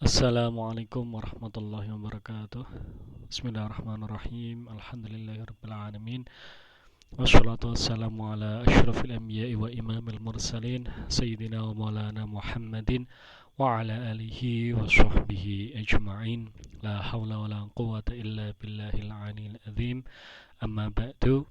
Assalamualaikum warahmatullahi wabarakatuh. Bismillahirrahmanirrahim. Alhamdulillahirabbil alamin. Wassalatu wassalamu ala asyrafil anbiya'i wa imamil mursalin sayyidina wa maulana Muhammadin wa ala alihi wa sahbihi ajma'in. La hawla wa la quwwata illa billahil aliyil azim. Amma ba'du.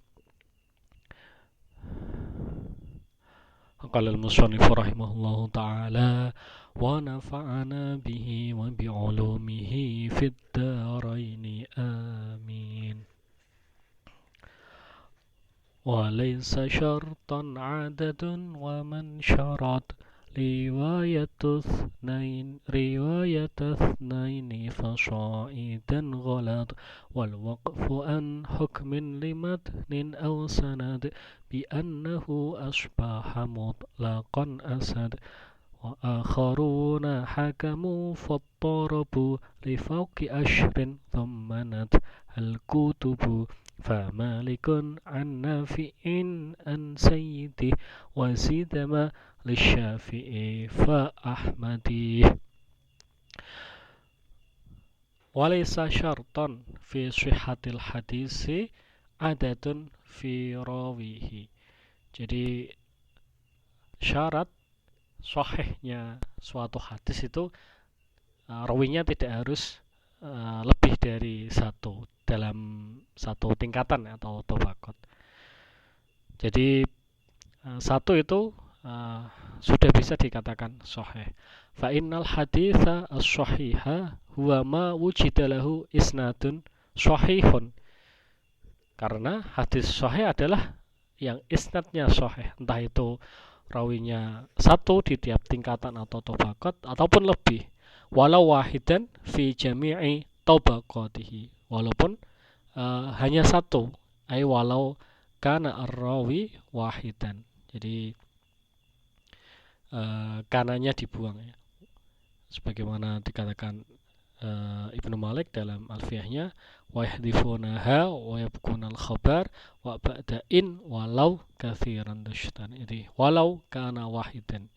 Qala al-musannif rahimahullahu ta'ala wa nafa'ana bihi wa bi'ulumihi fid dharain amin. Wa laysa syartan 'adadun wa man syarat riwayatuthnaini fasaidan ghalat wal waqfu an hukmin limatnin aw sanad bi annahu asbaha mutlaqan asad wa akharuna hakamu fattarabu li fawqi ashrin thammanat al kutubu famalikun an nafi'in an sayyidi wa sidama lisyafi'i fa ahmadi. Walaysa syartan fi sihhatil hadisi adatun fi rawihi. Jadi syarat sahihnya suatu hadis itu rawinya tidak harus lebih dari satu dalam satu tingkatan atau tabaqat. Jadi satu itu sudah bisa dikatakan sahih. Fa innal haditsa as-sahiha huwa ma wujida lahu isnadun sahihun. Karena hadis sahih adalah yang isnadnya sahih, entah itu rawinya satu di tiap tingkatan atau tabaqat ataupun lebih, walau wahidan fi jami'i tabaqatihi, walaupun hanya satu, ay walau kana ar-rawi wahidan. Jadi kananya dibuang ya, sebagaimana dikatakan Ibnu Malik dalam alfiyahnya, wa yahdifunaha wa yabkunal khabar wa ba'da'in walau kathiran dushtan. Jadi walau kana wahidan,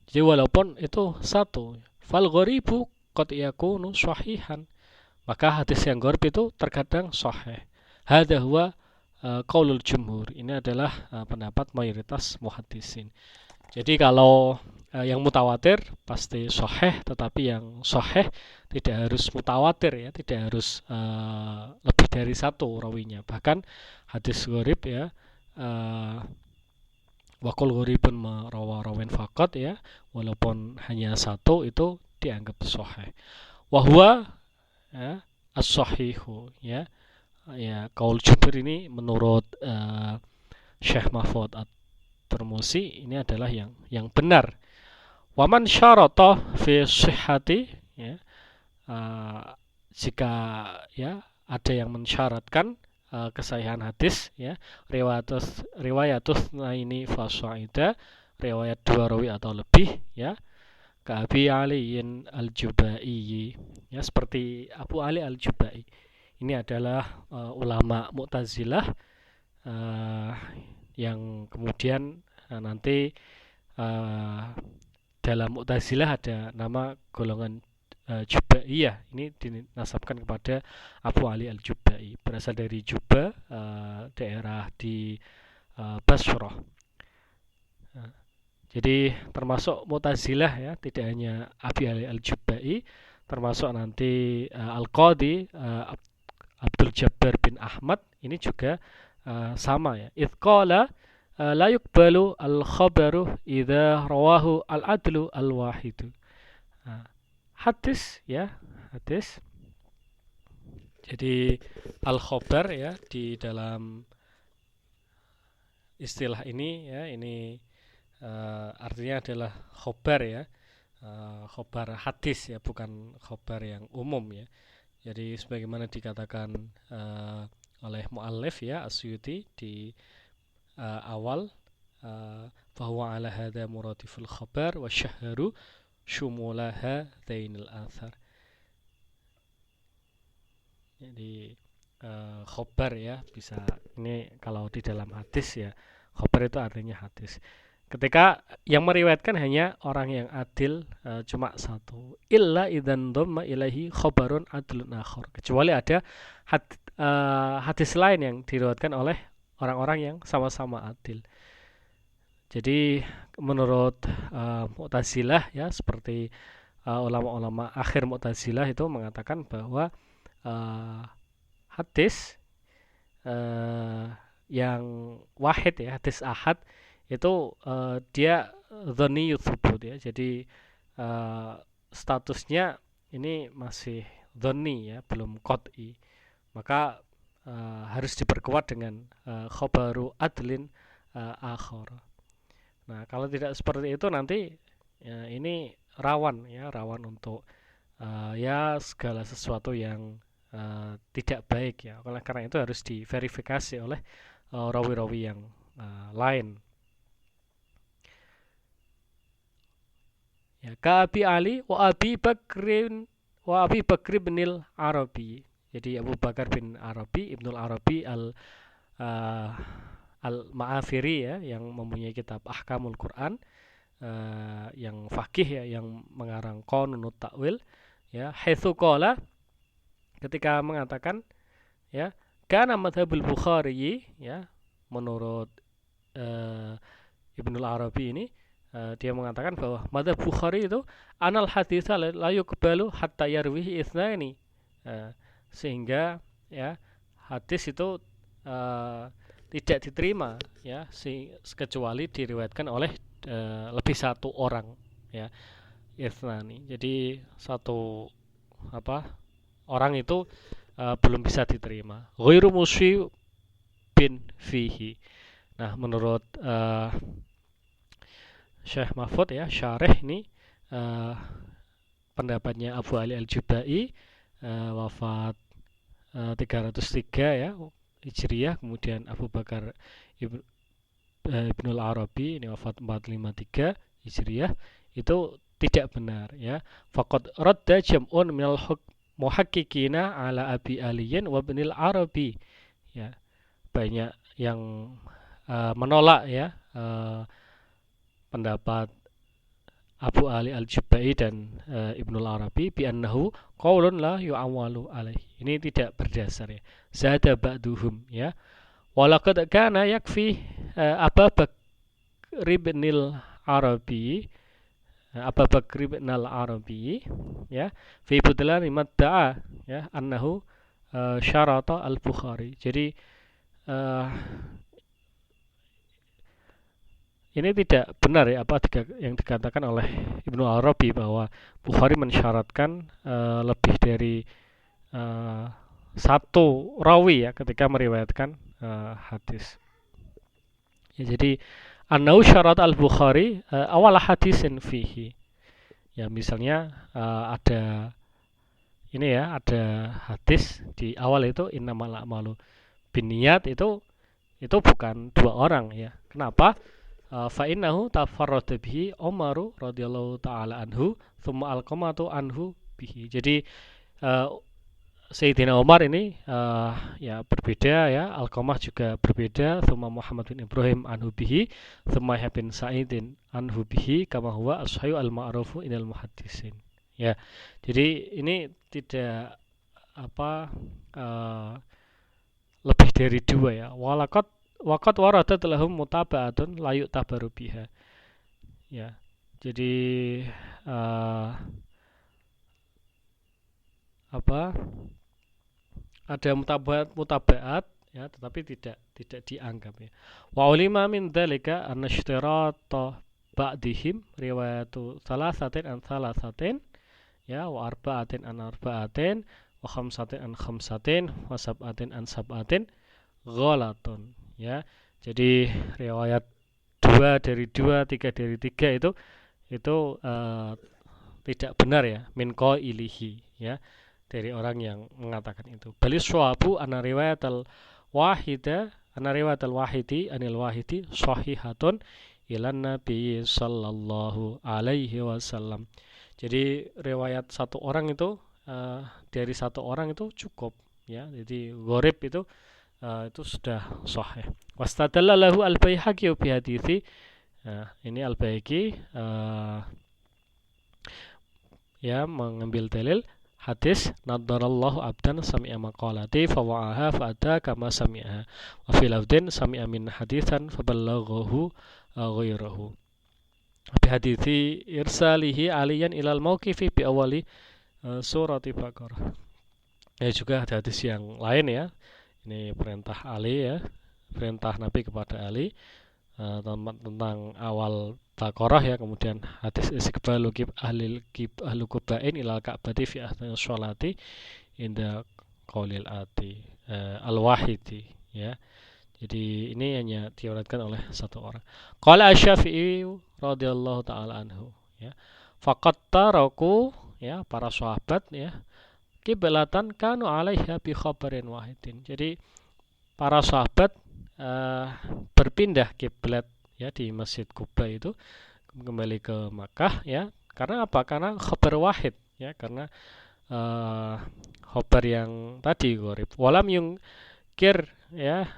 jadi walaupun itu satu. Fal gharibu qad yakunu sahihan, maka hadis yang gharib itu terkadang sahih. Hadza huwa qaulul jumhur, ini adalah pendapat mayoritas muhaddisin. Jadi kalau yang mutawatir pasti sahih, tetapi yang sahih tidak harus mutawatir ya, tidak harus lebih dari satu rawinya. Bahkan hadis gharib ya, waqul gharibun ma rawa rawin faqat ya, walaupun hanya satu itu dianggap sahih. Wa huwa ya, as-sahihu ya. Ya, qaul jumhur ini menurut Syekh Mahfud At-Tirmuzi ini adalah yang benar. Waman syarata fi sihhati ya, jika ya ada yang mensyaratkan kesahihan hadis ya, riwayatus ini fasaida, riwayat dua rawi atau lebih ya, ka Abi Aliin Al-Jubai ya, seperti Abu Ali Al-Jubai. Ini adalah ulama Mu'tazilah yang kemudian nanti dalam Mu'tazilah ada nama golongan Jubaiyah. Ini dinasabkan kepada Abu Ali Al-Jubai, berasal dari Juba, daerah di Basrah. Jadi termasuk Mu'tazilah ya, tidak hanya Abi Ali Al-Jubai, termasuk nanti Al-Qadi Abdul Jabbar bin Ahmad, ini juga sama ya. Idh qala la yuqbalu al-khabaru idza rawahu al-adlu al-wahidu. Hadis ya, hadis. Jadi al-khabar ya, di dalam istilah ini ya, ini artinya adalah khabar ya, khabar hadis ya, bukan khabar yang umum ya. Jadi sebagaimana dikatakan oleh muallif ya, Asyuti di awal, bahwa ala hadza muradiful khabar wa syahru syumulaha dhainil athar. Jadi khabar ya, bisa ini kalau di dalam hadis ya, khabar itu artinya hadis. ketika yang meriwayatkan hanya orang yang adil cuma satu, illa idzan dhamma ilaihi khabarun adlun akhar, kecuali ada hadis lain yang diriwayatkan oleh orang-orang yang sama-sama adil. Jadi menurut Mu'tazilah ya, seperti ulama-ulama akhir Mu'tazilah itu mengatakan bahwa hadis yang wahid ya, hadis ahad itu dia dhani tsubut ya. Jadi statusnya ini masih dhani ya, belum qat'i. Maka harus diperkuat dengan khabaru adlin akhar. Nah, kalau tidak seperti itu nanti ya, ini rawan untuk ya segala sesuatu yang tidak baik ya. Oleh karena itu harus diverifikasi oleh rawi-rawi yang lain. Ya, ka Abi Ali wa Abi Bakr bin Arabi. Jadi Abu Bakar bin Arabi, Ibnul Arabi Al-Ma'afiri ya, yang mempunyai kitab Ahkamul Quran, yang fakih ya, yang mengarang Qanunut Ta'wil ya, haitsu qala, ketika mengatakan ya, kana madhabul Bukhari ya, menurut Ibnul Arabi ini dia mengatakan bahwa madhab Bukhari itu anal haditsa la yuqbalu hatta yarwihi itsnaini, sehingga ya hadis itu tidak diterima ya kecuali diriwayatkan oleh lebih satu orang ya, itsnani. Jadi satu orang itu belum bisa diterima. Ghairu musybin fihi. Nah, menurut Syekh Mahfud ya, syarih ini pendapatnya Abu Ali Al-Jubai, wafat 303 ya Hijriyah, kemudian Abu Bakar Ibnul Arabi ini wafat 453 Hijriyah, itu tidak benar ya. Faqad radda jam'un minal muhakkikina ala Abi Aliyin wa Ibnil Arabi ya. Banyak yang menolak ya pendapat Abu Ali Al-Jubai dan Ibnul Arabi bi annahu qaulun la yu'awwalu alaihi. Ini tidak berdasar ya. Zada ba'duhum ya. Walaqad kana yakfi Abu Bakr ibnil Arabi ya fi budlan madda'a ya annahu syarata al-Bukhari. Jadi ini tidak benar ya apa yang dikatakan oleh Ibnu Arabi bahwa Bukhari mensyaratkan lebih dari satu rawi ya ketika meriwayatkan hadis. Ya, jadi annau syarat al-Bukhari awal hadisin fihi. Ya, misalnya ada ini ya, ada hadis di awal itu innamal a'malu binniyat, itu bukan dua orang ya. Kenapa? Fa innahu tafarrada bihi Umaru radhiyallahu taala anhu tsumma alqamatu anhu bihi. Jadi Sayyidina Umar ini ya berbeda ya, Alqamah juga berbeda, tsumma Muhammad bin Ibrahim anhu bihi, tsumma Yahya bin Sa'idin anhu bihi, kama huwa as-sahih al-ma'rufu inal muhaddisin. Ya. Jadi ini tidak lebih dari dua ya. Waqat waradat lahum mutaba'atun la yu'tabaru biha. Ya. Jadi ada mutaba'at ya, tetapi tidak dianggap ya. Wa ulima min dzalika anna ishtirata ba'dihim riwayatu thalathatin an thalathatin ya, wa arba'atin an arba'atin, wa khamsatin an khamsatin, wa sab'atin an sab'atin ghalatun ya. Jadi riwayat 2 dari 2, 3 dari 3 itu tidak benar ya, min qailihi ya, dari orang yang mengatakan itu. Balis swabu anna riwayatal wahidi anil wahidi sahihatun ilan nabi sallallahu alaihi wasallam. Jadi riwayat satu orang itu dari satu orang itu cukup ya. Jadi gharib itu sudah sahih. Wastadalla lahu al-Baihaqi bi hadithi Nah, ini Al-Baihaqi ya mengambil dalil hadis nadarallahu abdan sami'a maqalati fawa'aha fa'ada kama sami'aha wa fi lafdin sami'a min hadithan faballaghahu ghairahu bi hadithi irsalihi aliyan ilal mauqifi bi awali surati Baqarah. Ya juga ada hadis yang lain ya. Ini perintah Ali ya, perintah Nabi kepada Ali tentang awal Baqarah ya, kemudian hadis istiqbalu ahlu kubain ilal ka'bati fi athna'i sholati inda qaulil ati al-wahidi ya. Jadi ini hanya diriwayatkan oleh satu orang. Qala Asy-Syafi'i radhiyallahu taala anhu ya. Faqat taraku ya, para sahabat ya, kiblatan kanu 'alaiha bi khabarin wahidin. Jadi para sahabat berpindah kiblat ya di Masjid Kuba itu kembali ke Makkah ya. Karena apa? Karena khabar wahid ya, karena khabar yang tadi gharib. Walam yungkir ya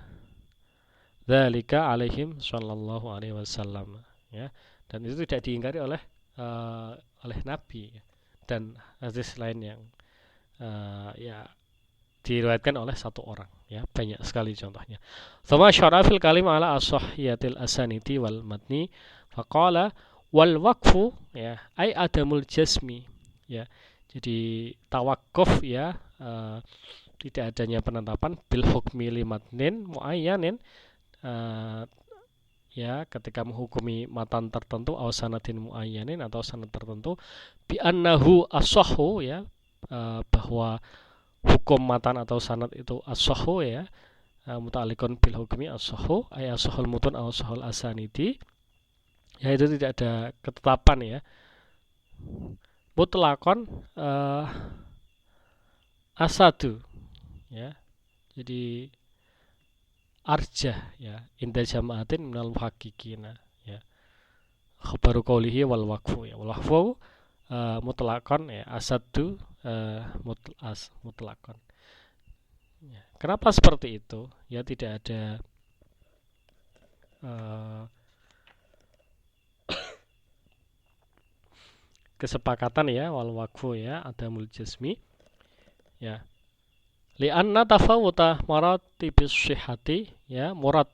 dzalika alaihim sallallahu alaihi wasallam ya. Dan itu tidak diingkari oleh Nabi ya. Dan hadis lain yang ya diriwayatkan oleh satu orang ya, banyak sekali contohnya. Tsumma syara fil kalim ala as-sahhiyatil asanidi wal matni faqala wal waqfu ya ai adamul jasmi ya. Jadi tawakuf ya, tidak adanya penetapan bil hukmi limatnin muayyanin ya, ketika menghukumi matan tertentu aw sanadin muayyanin atau sanad tertentu bi annahu as-sahhu ya, bahwa hukum matan atau sanad itu as-sahhu ya, muta'alliqun bil hukmi as-sahhu ay as-sahhul mutun aw as-sahhul asanidi ya, itu tidak ada ketetapan ya, mutlaqan asadu ya. Jadi arjah ya inda jama'atin minal muhaqqiqina ya, khabaru qawlihi wal waqfu ya, wal waqfu mutlaqan ya, asadu mutlaqan ya. Kenapa seperti itu ya, tidak ada kesepakatan ya, wal waqfu ya adamul jasmi ya, li'anna tafawuta maratibis shihhati ya murad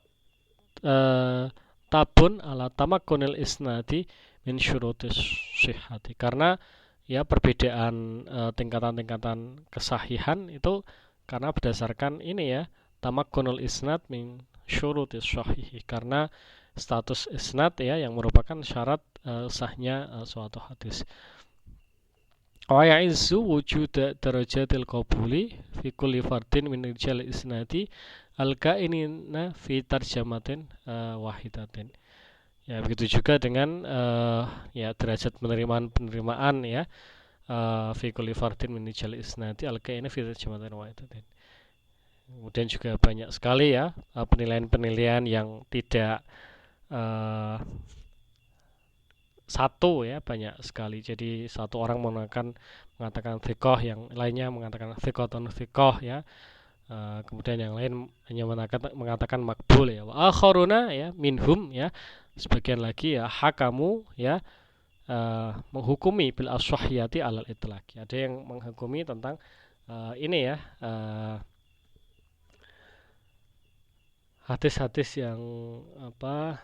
tabun ala tamakkunil isnadi min syurutis shihhati, karena ya perbedaan tingkatan-tingkatan kesahihan itu karena berdasarkan ini ya, tamakkunul isnad min syurutis sahih, karena status isnad ya yang merupakan syarat sahnya suatu hadis. Wa ya'izzu wujud darajatil qabuli fi kulli fardin min rijal isnadi al-kainina fi tarjamatin wahidatin. Ya, begitu juga dengan ya derajat penerimaan ya fi kulli fardin min rijal isnadi al-kainina fi tarjamatin wahidatin. Kemudian juga banyak sekali ya penilaian-penilaian yang tidak satu ya, banyak sekali. Jadi satu orang mengatakan thiqah, yang lainnya mengatakan thiqatun thiqah ya. Kemudian yang lain hanya mengatakan makbul ya. Wa akharuna ya minhum ya, sebagian lagi ya hakamu ya menghukumi bil as-sahhiyati alal itlaq. Ada yang menghukumi tentang ini ya, hadis-hadis yang apa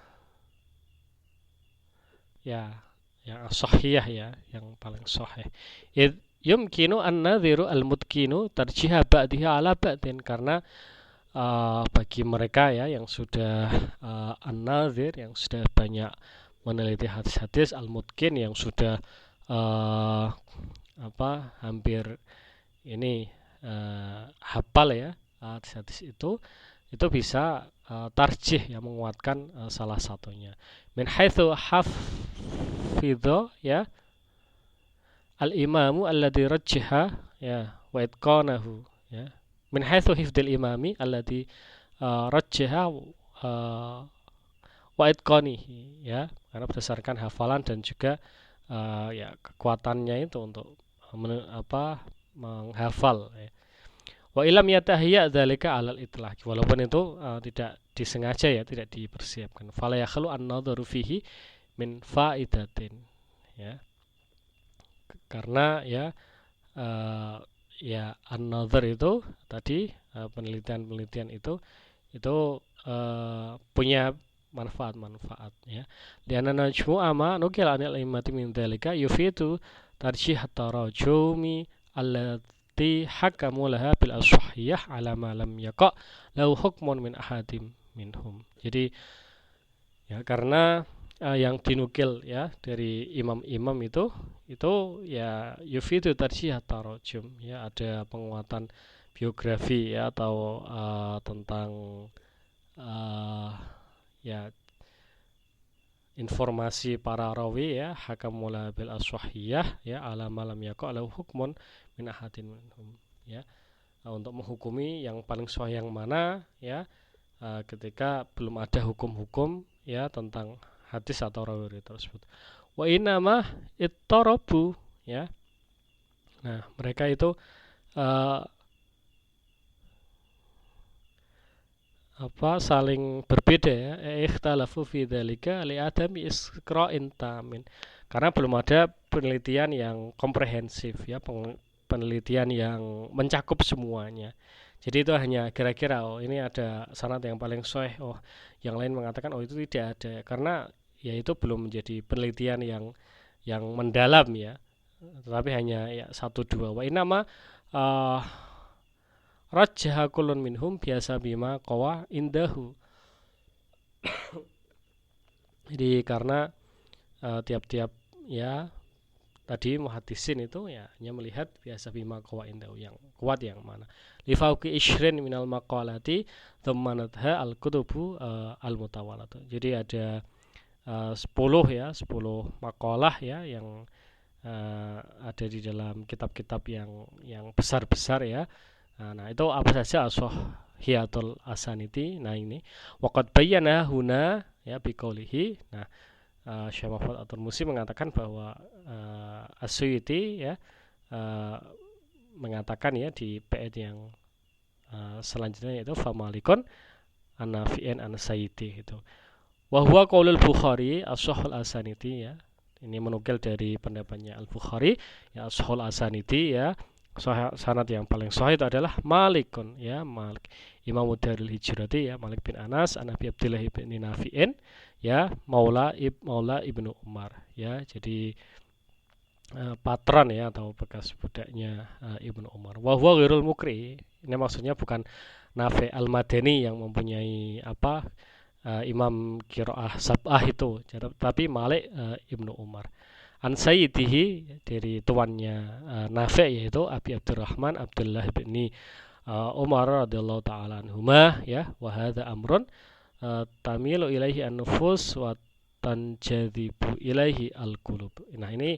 ya, yang sahih ya, yang paling sahih. Yumkinu an-nadhiru al-mutkinu tarjiha ba'diha ala ba'din, karena bagi mereka ya yang sudah an-nadhir, yang sudah banyak meneliti hadis-hadis, al-mutkin yang sudah hampir ini hafal ya hadis-hadis itu bisa tarjih yang menguatkan salah satunya. Min haitsu hafidho ya al-imamu alladhi rajjaha ya wa itqanahu ya, min haitsu hifdzil imami alladhi rajjaha wa itqanihi ya, karena berdasarkan hafalan dan juga ya kekuatannya itu untuk menghafal ya. Wa ilam yatahiyya dzalika alal itlaq, walaupun itu tidak disengaja ya, tidak dipersiapkan. Fala yakhlu an-nadharu fihi min faidatin, ya. Karena ya ya an-nadhar itu tadi penelitian-penelitian itu punya manfaat-manfaat ya. Lianna najmu'a ma nukila anil immati min dzalika yufitu tarjih at-tarajumi allati hakamu laha bil ashahiyah ala ma lam yaqa lahu hukmun min ahadim minhum. Jadi ya karena yang dinukil ya dari imam-imam itu ya yufitu tarjih at-tarajum ya, ada penguatan biografi ya, atau tentang ya informasi para rawi ya, hakamula bil aswahiyah ya ala malam yaqa lahu hukmun min ahadin minhum ya, untuk menghukumi yang paling sahih yang mana ya, ketika belum ada hukum-hukum ya tentang hadis atau rawi tersebut. Wa inama ittarabu ya. Nah, mereka itu saling berbeda ya, ikhtalafu fi dzalika li adami isqra'in tamin, karena belum ada penelitian yang komprehensif ya, penelitian yang mencakup semuanya. Jadi itu hanya kira-kira ini ada sanad yang paling sahih, yang lain mengatakan itu tidak ada, karena ya itu belum menjadi penelitian yang mendalam ya, tetapi hanya ya 1-2. Wa inama rajjaha kullun minhum biasa bima qawa indahu. Jadi karena tiap-tiap ya tadi muhaddisin itu ya hanya melihat biasa bima qawa indahu, yang kuat yang mana. Li fauqi ishrin minal maqalati thammanatha al-kutubu al-mutawalatu. Jadi ada 10 makalah ya yang ada di dalam kitab-kitab yang besar-besar ya. Nah, itu apa saja ashahiyatul asanidi. Nah, ini waqad bayyana huna ya biqaulihi. Nah, Syekh Muhammad At-Tirmidzi mengatakan bahwa As-Suyuti ya mengatakan ya di bait yang selanjutnya, yaitu famalikun an-nafi'in an-sayyidi itu. Wa huwa qaulul Bukhari as-sahhul asanidi ya. Ini menukil dari pendapatnya Al-Bukhari ya, as-sahhul asanidi ya. Sanad yang paling sahih itu adalah Malikun ya, Malik Imam Darul Hijrati ya, Malik bin Anas an Abi Abdullah bin Nafi'in ya, Maula Ibnu Umar ya. Jadi patron ya atau bekas budaknya Ibnu Umar. Wa huwa ghairul mukri. Ini maksudnya bukan Nafi' al-Madani yang mempunyai imam qiraah sab'ah itu, tapi Malik Ibnu Umar. An sayyidihi, dari tuannya Nafi', yaitu Abi Abdurrahman Abdullah bin Umar radhiyallahu taala anhuma ya. Wa hadza amrun tamilu ilaihi an-nufus wa tanjadibu ilaihi al-qulub. Nah, ini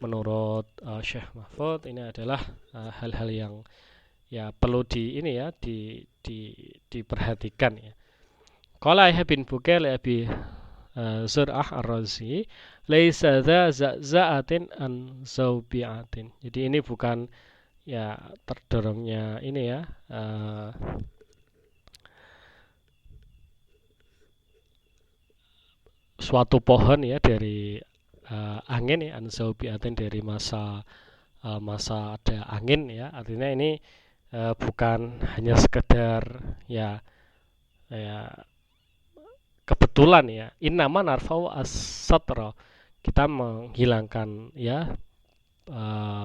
menurut Syekh Mahfud ini adalah hal-hal yang ya perlu diperhatikan ya. Qala Yahya bin Bukail Abi Zur'ah Ar-Razi laisa za'atin an zaubi'atin. Jadi ini bukan ya terdorongnya ini ya suatu pohon ya dari angin ya, an zaubi'atin dari masa ada angin ya. Artinya ini bukan hanya sekedar ya kebetulan ya. Innama narfa'u as-satra, kita menghilangkan ya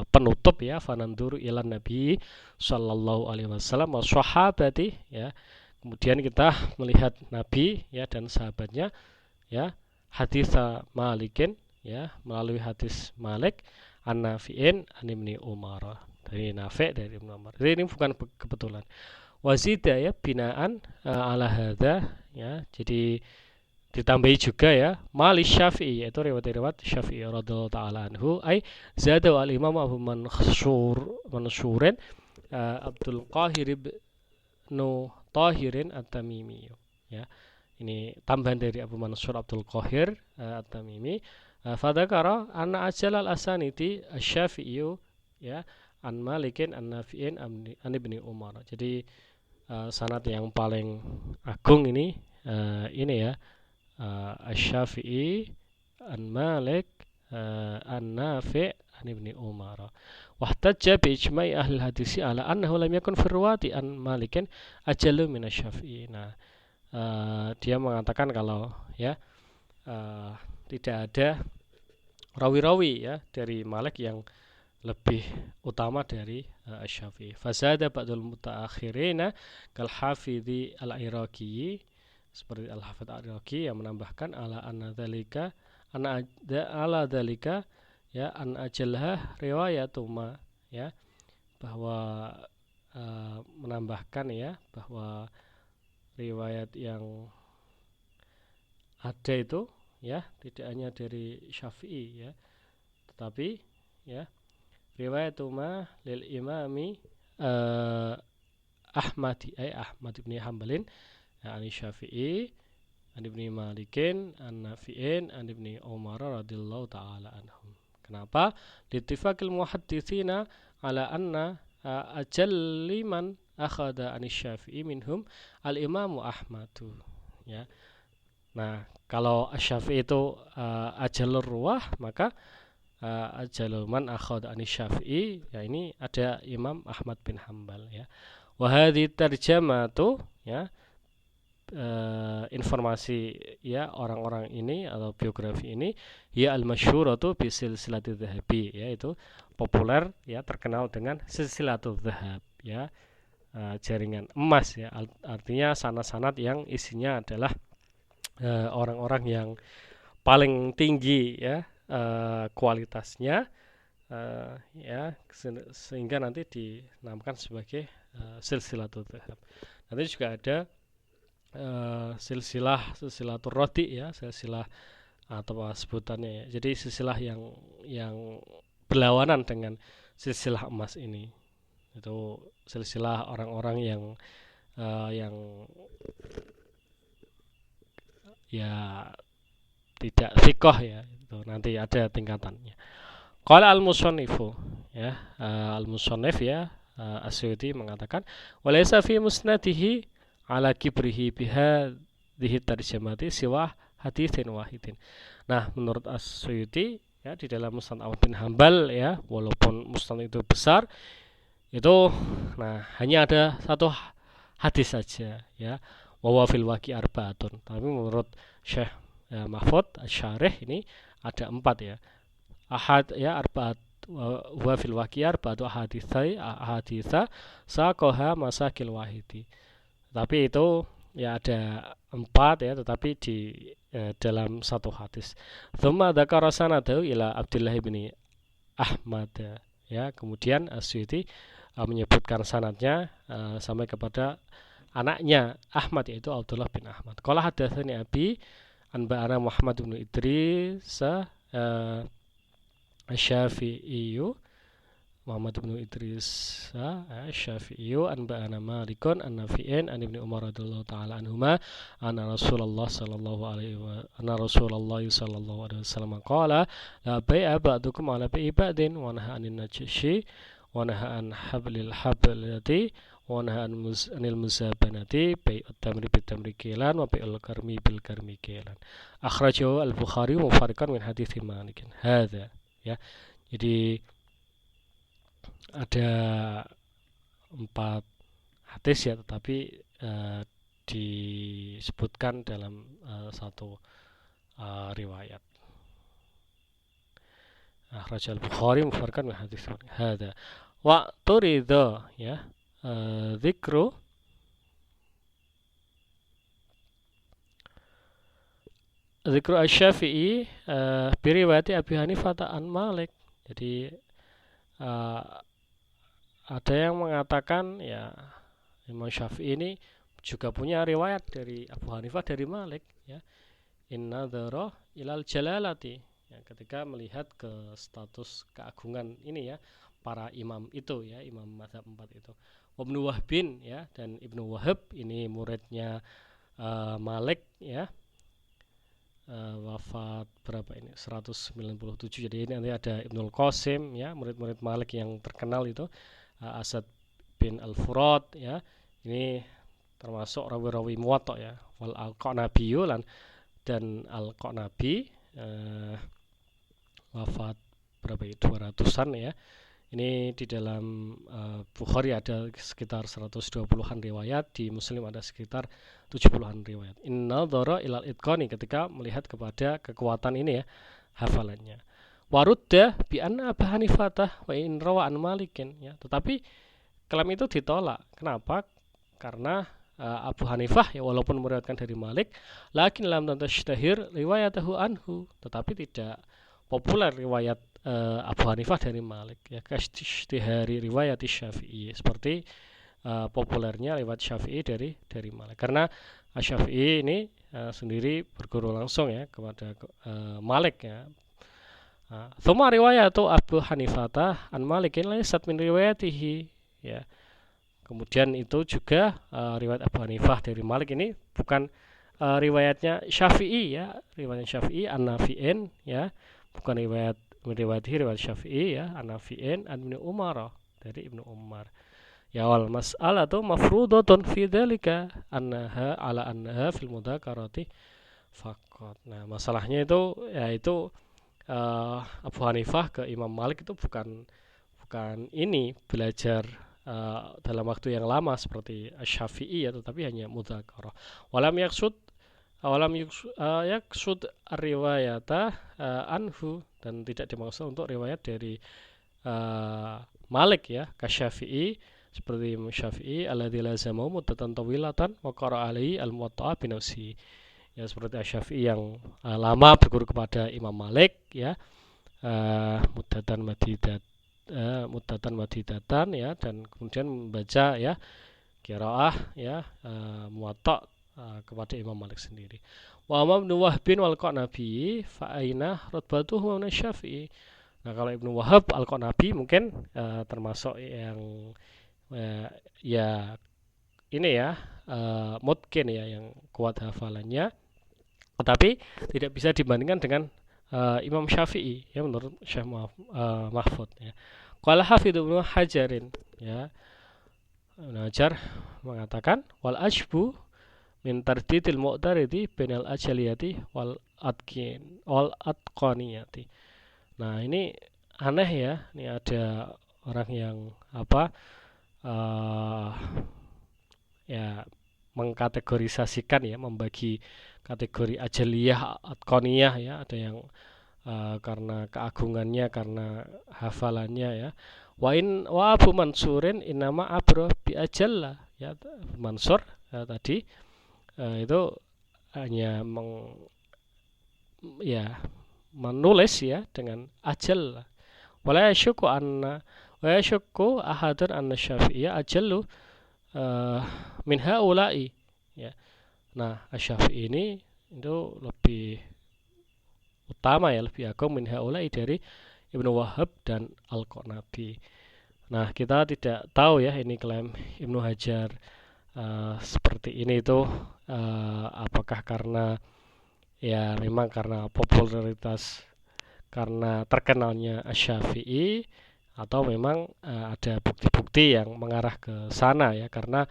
penutup ya, fananduru ilan nabi sallallahu alaihi wasallam wa sahabati ya. Kemudian kita melihat nabi ya dan sahabatnya ya, hadits Malikin ya, melalui hadis Malik an-Nafi'in an Ibni Umar, dari Nafi' dari Ibnu Umar. Jadi ini bukan kebetulan. Wazida ya binaan ala hadza ya, jadi ditambahi juga ya Malik Syafi'i, yaitu riwayat Syafi'i radhiyallahu taala anhu, ai zada al imam Abu Manshurin Abdul Qahir ibnu Tahirin at-Tamimi ya. Ini tambahan dari Abu Mansur Abdul Qahir at-Tamimi. Fadzakara anna ajal al-asanidi asy-Syafi'i ya an Malikin an Nafi'in an Ibni Umar. Jadi sanad yang paling agung ini ini ya, Asy-Syafi'i an Malik an Nafi' an Ibni Umar. Wahtajja bi ijma'i ahli hadisi ala annahu lam yakun fi ruwati an Malikin ajallu min Asy-Syafi'i. Nah, dia mengatakan kalau ya tidak ada rawi-rawi ya dari Malik yang lebih utama dari Asy-Syafi'i. Fasada ba'dul mutaakhirina kal Hafidzi al-Iraqi, seperti Al-Hafidz al-Iraqi yang menambahkan ala dzalika ya an ajalha riwayatuma, ya, bahwa menambahkan ya bahwa riwayat yang ada itu ya tidak hanya dari Syafi'i ya, tetapi ya riwayatuma lil imami Ahmad bin Hanbalin ani Syafi'i an Ibni Malikin an Nafi'in an Ibni Umar radhiyallahu ta'ala anhum. Kenapa? Littifaqil muhadditsina ala anna ajalli man akhadha an Syafi'i minhum al-Imamu Ahmadu, ya. Nah, kalau Syafi'i itu ajalur ruwah, maka ajalul man akhadha an Syafi'i, ya ini ada Imam Ahmad bin Hanbal, ya. Wa hadhi tarjamatu, ya, informasi ya orang-orang ini atau biografi ini ya al-masyhuratu bi silsilatidz dzahabi, yaitu populer ya terkenal dengan silsilatudz dzahab, ya, jaringan emas ya, artinya sanad-sanad yang isinya adalah orang-orang yang paling tinggi ya kualitasnya, ya, sehingga nanti dinamakan sebagai silsilatudz dzahab. Nanti juga ada silsilatur rodi ya, silsilah atau sebutannya ya. Jadi silsilah yang berlawanan dengan silsilah emas ini. Itu silsilah orang-orang yang ya tidak thiqah ya, itu nanti ada tingkatannya. Qala al-musannifu ya, al-musannif ya, As-Suyuti mengatakan walaysa fi musnadihi ala kibrihi bihadhihi tarjamati siwa haditsin wahidin. Nah, menurut As-Suyuti ya, di dalam Musnad Ahmad bin Hanbal ya, walaupun musnad itu besar, itu nah hanya ada satu hadis saja ya, wa fil waqi arba'atun. Tapi menurut Syekh Mahfud Asy-Syarih ini ada 4 ya. Ahad ya arba'at wa fil waqi arba'atu ahaditsa saqaha masakil wahidi. Tapi itu ya ada 4 ya, tetapi di dalam satu hadis. Tsumma dzakara sanadahu ila Abdullah bin Ahmad ya. Kemudian As-Suyuti menyebutkan sanadnya sampai kepada anaknya Ahmad, yaitu Abdullah bin Ahmad. Qala hadatsani abi anba'ana Muhammad bin Idris Asy-Syafi'i, Muhammad bin Idris Asy-Syafi'i anba'ana Malikun an Nafi'in an Ibni Umar radhiyallahu ta'ala anhuma anna Rasulullah sallallahu alaihi wasallam qala la bai'a ba'dukum ala bai'i ba'din wa nahaa 'anil najashi wa nahaa an hablil hablati wa nahaa anil muzabanati bai'ut tamri bit tamri kilan wa bai'ul karmi bil karmi kilan. Akhrajahu al-Bukhari mufarriqan min hadits Malik. Hadza ya. Jadi ada 4 hadis ya, tetapi disebutkan dalam satu riwayat. Akhrajal Bukhari mufarriqan min hadits hadza. Wa turida ya dzikru Asy-Syafi'i bi riwayati Abi Hanifah an Malik. Jadi ada yang mengatakan ya Imam Syafi'i ini juga punya riwayat dari Abu Hanifah dari Malik ya. Inna dzara ilal jalalati, ya, ketika melihat ke status keagungan ini ya para imam itu ya, imam mazhab 4 itu. Ibnu Wahbin ya, dan Ibnu Wahab ini muridnya Malik ya. Wafat berapa ini? 197. Jadi ini nanti ada Ibnul Qasim ya, murid-murid Malik yang terkenal itu. Asad bin Al-Furat ya, ini termasuk rawi-rawi Muwatta ya. Wal Al-Qanabi dan Al-Qanabi wafat berapa ya, 200-an ya. Ini di dalam Bukhari ada sekitar 120-an riwayat, di Muslim ada sekitar 70-an riwayat. Inna dhara ilal itqani, ketika melihat kepada kekuatan ini ya, hafalannya. Warudda bi anna Abu Hanifatah wa in rawa an Malikin ya. Tetapi klaim itu ditolak. Kenapa? Karena Abu Hanifah ya walaupun meriwayatkan dari Malik, lakin lam tashtahir riwayatahu anhu, tetapi tidak populer riwayat Abu Hanifah dari Malik ya, kashtihari riwayat Syafi'i, seperti populernya riwayat Syafi'i dari Malik, karena Syafi'i ini sendiri berguru langsung ya kepada Malik ya. Thumma riwayatu Abu Hanifah an Malikin laysat min riwayatihi ya. Kemudian itu juga riwayat Abu Hanifah dari Malik ini bukan riwayatnya Syafi'i ya, riwayat Syafi'i an-Nafi'in ya, bukan riwayat Syafi'i ya, an-Nafi'in an Ibnu Umar, dari Ibnu Umar. Ya wal mas'alatu mafruḍatun fi dzalika annaha fil mudzakarati faqat. Nah, masalahnya itu yaitu Abu Hanifah ke Imam Malik itu bukan ini belajar dalam waktu yang lama seperti Syafi'i ya, tetapi hanya mudzakarah. Walam yaksud riwayata anhu, dan tidak dimaksud untuk riwayat dari Malik ya, ka Syafi'i, seperti Imam Syafi'i alladzi lazamahu muddatan tawilatan wa qara alaihi al-Muwatta bi nafsihi ya, seperti Syafi'i yang lama berguru kepada Imam Malik ya, muddatan madidatan ya, dan kemudian membaca ya qiraah ya Muwatta kepada Imam Malik sendiri. Wa Ibnu Wahbin wal Qanabi fa aina rutbatuhu min Syafi'i. Nah, kalau Ibnu Wahab Al-Qanabi mungkin termasuk yang ya ini ya mungkin ya yang kuat hafalannya, tetapi tidak bisa dibandingkan dengan Imam Syafi'i ya, menurut Syekh Mahfud ya. Qala Hafidz Ibnu Hajarin ya, Ibnu Hajar mengatakan wal ajbu min tardidil mu'taridi bainal ajaliyati wal atqaniyati. Nah, ini aneh ya, ini ada orang yang ya mengkategorisasikan ya, membagi kategori ajaliyah, atqaniyah ya, ada yang karena keagungannya, karena hafalannya ya. Wa Abu Mansurin inama abro bi ajalla ya, Mansur tadi itu hanya menulis ya dengan ajal. Wala yashku ahadun anna Syafi'iyya ajallu min haula'i ya. Nah, Asy-Syafi'i ini itu lebih utama ya, lebih agung min haula'i dari Ibnu Wahab dan Al-Qanabi. Nah, kita tidak tahu ya ini klaim Ibnu Hajar seperti ini itu apakah karena ya memang karena popularitas, karena terkenalnya Asy-Syafi'i, atau memang ada bukti-bukti yang mengarah ke sana ya, karena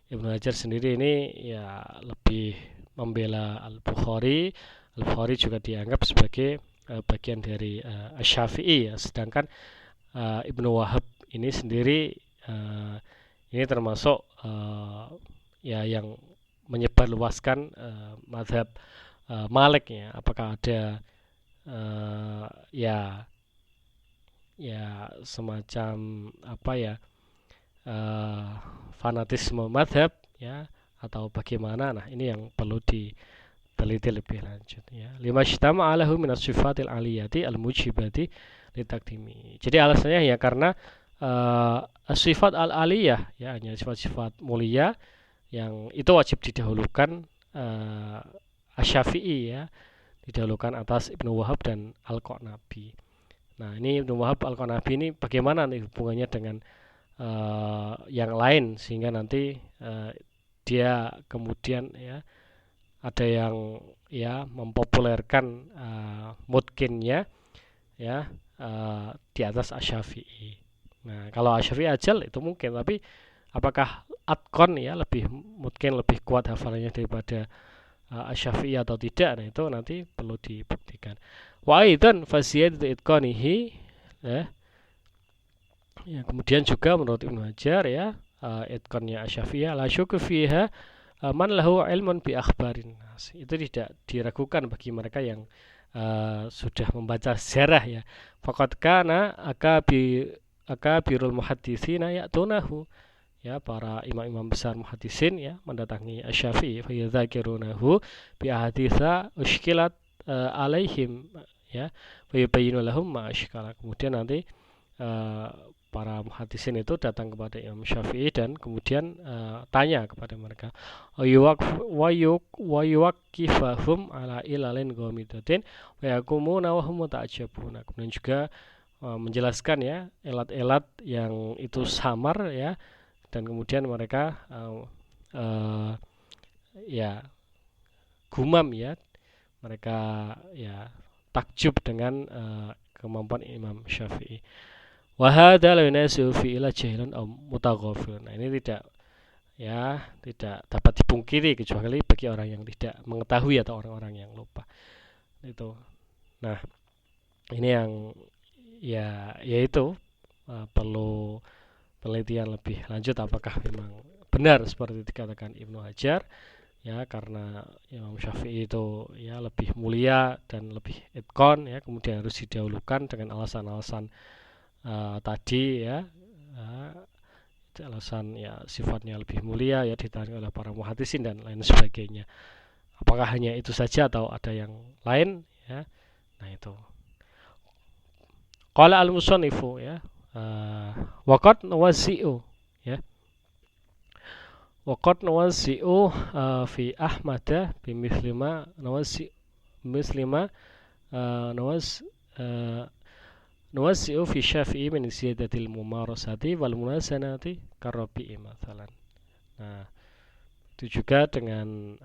Ibnu Hajar sendiri ini ya lebih membela Al-Bukhari. Al-Bukhari juga dianggap sebagai bagian dari Asy-Syafi'i ya, sedangkan Ibnu Wahab ini sendiri ini termasuk ya yang menyebarluaskan mazhab Malik ya. Apakah ada ya semacam fanatisme mazhab ya, atau bagaimana? Nah, ini yang perlu diteliti lebih lanjut ya. Lima syitama alahu minas sifatil aliyati al-mujibati litakdimi. Jadi alasannya ya karena sifat al-aliyah ya, hanya sifat-sifat mulia yang itu wajib didahulukan Asy-Syafi'i ya, didahulukan atas Ibnu Wahab dan Al-Qanabi. Nah, ini Ibnu Wahab Al-Qanabi ini bagaimana nih hubungannya dengan yang lain, sehingga nanti dia kemudian ya ada yang ya mempopulerkan mutkinnya ya di atas Asy-Syafi'i. Nah, kalau Asy-Syafi'i ajal itu mungkin, tapi apakah atqon ya, mungkin lebih kuat hafalannya daripada Asy-Syafi'i atau tidak. Nah, itu nanti perlu dibuktikan. Wa aidan fasiyadatu itqanihi ya. Ya, kemudian juga menurut Ibnu Hajar ya, itqannya Asy-Syafi'i la syukku fiha man lahu ilmun bi akhbarin nas. Itu tidak diragukan bagi mereka yang sudah membaca sejarah ya. Faqad kana akabirul muhadditsina ya'tunahu ya, para imam-imam besar muhaddisin ya mendatangi Asy-Syafi'i fa yadzakirunahu bi ahaditsa ushkilat alaihim ya, wa yubayyinu lahum ma ashkala. Kemudian nanti para muhaddisin itu datang kepada Imam Syafi'i dan kemudian tanya kepada mereka wa yuwaqifahum ala ilalin ghamidatin wa yakumuna wa hum muta'ajjabuna. Kemudian juga menjelaskan ya elat-elat yang itu samar ya, dan kemudian mereka ya gumam ya, mereka ya takjub dengan kemampuan Imam Syafi'i. Wa hadza la yunasibu fi ila jahilun aw mutaghafilun. Nah, ini tidak dapat dipungkiri kecuali bagi orang yang tidak mengetahui atau orang-orang yang lupa. Itu. Nah, ini yang yaitu perlu penelitian lebih lanjut apakah memang benar seperti dikatakan Ibnu Hajar ya, karena Imam Syafi'i itu ya lebih mulia dan lebih itqon ya, kemudian harus didahulukan dengan alasan-alasan tadi ya, alasan ya sifatnya lebih mulia ya, ditanya oleh para muhaddisin dan lain sebagainya. Apakah hanya itu saja atau ada yang lain ya? Nah, itu. Qala al-musannifu ya, waqad nawasi'u ya. Waqad nawasi'u fi Ahmad bimithli ma nawasi'u fi Syafi'i min ziyadatil mumarasati wal munasanati karabi'i mathalan. Nah, itu juga dengan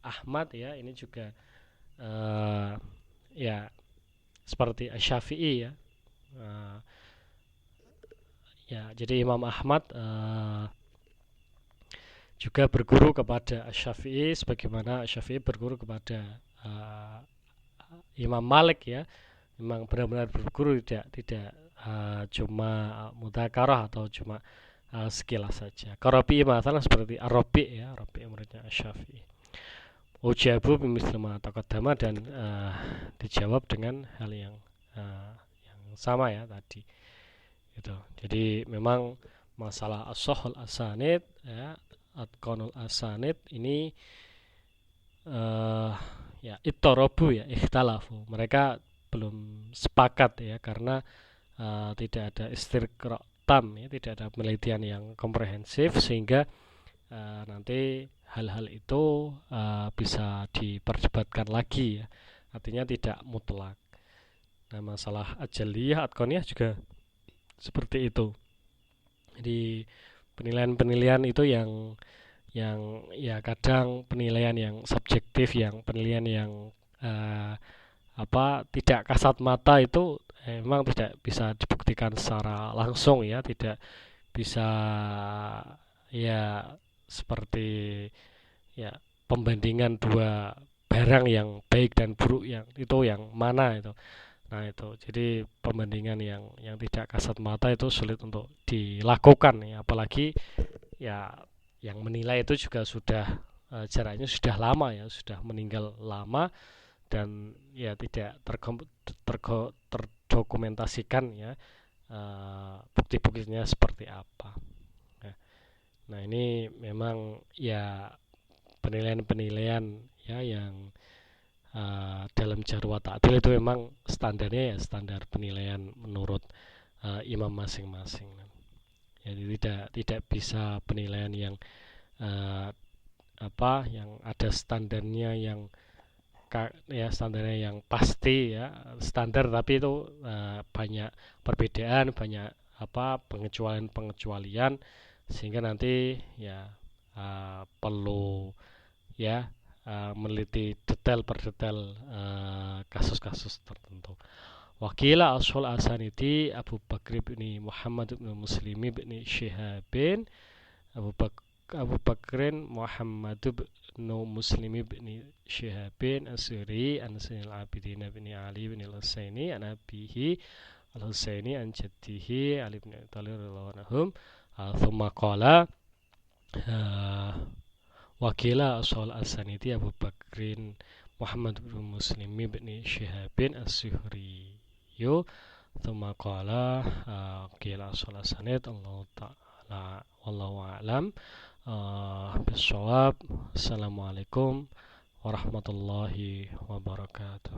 Ahmad ya, ini juga ya seperti Asy-Syafi'i ya. Ya, jadi Imam Ahmad juga berguru kepada Asy-Syafi'i sebagaimana Asy-Syafi'i berguru kepada Imam Malik ya. Memang benar-benar berguru, tidak cuma mudzakarah atau cuma sekilas saja. Karabi masalah seperti Ar-Rabi ya, Rabi muridnya Asy-Syafi'i. Ujabu bimisli ma taqaddama, dan dijawab dengan hal yang sama ya tadi. Gitu. Jadi memang masalah as-sahhul asanid ya, atqanul asanid ini ya ittarabu ya, ikhtalafu. Mereka belum sepakat ya, karena tidak ada istiqra' tam ya, tidak ada penelitian yang komprehensif sehingga nanti hal-hal itu bisa diperdebatkan lagi ya, artinya tidak mutlak. Nah, masalah ajaliyah atqaniyah juga seperti itu. Jadi penilaian-penilaian itu yang ya kadang penilaian yang subjektif, yang penilaian yang tidak kasat mata itu memang tidak bisa dibuktikan secara langsung ya, tidak bisa ya seperti ya pembandingan dua barang yang baik dan buruk, yang itu yang mana itu. Nah, itu jadi pembandingan yang tidak kasat mata itu sulit untuk dilakukan ya, apalagi ya yang menilai itu juga sudah jaraknya sudah lama ya, sudah meninggal lama dan ya tidak terdokumentasikan ya bukti-buktinya seperti apa. Nah, ini memang ya penilaian-penilaian ya yang dalam jarh wa ta'dil itu memang standarnya ya standar penilaian menurut imam masing-masing. Jadi tidak bisa penilaian yang yang ada standarnya yang standarnya yang pasti ya, standar, tapi itu banyak perbedaan, banyak pengecualian sehingga nanti ya perlu ya meneliti detail per detail kasus-kasus tertentu. Wakila ashol asaniti Abu Bakr bin Muhammad bin Muslim bin Shihabin Abu Bakrin Muhammad bin Muslim bin Shihabin Asuri an Zainal Abidin bin Ali bin Al-Husaini an abihi Al-Husaini an jaddihi Ali bin Abi Thalib radhiyallahu anhum thumma qala wakila ashol asaniti Abu Bakrin Muhammad bin Muslim bin Shihabin As-Zuhri yo thumma qala qila ashol asanid Allah ta'ala wallahu a'lam bisawab. Assalamualaikum warahmatullahi wabarakatuh.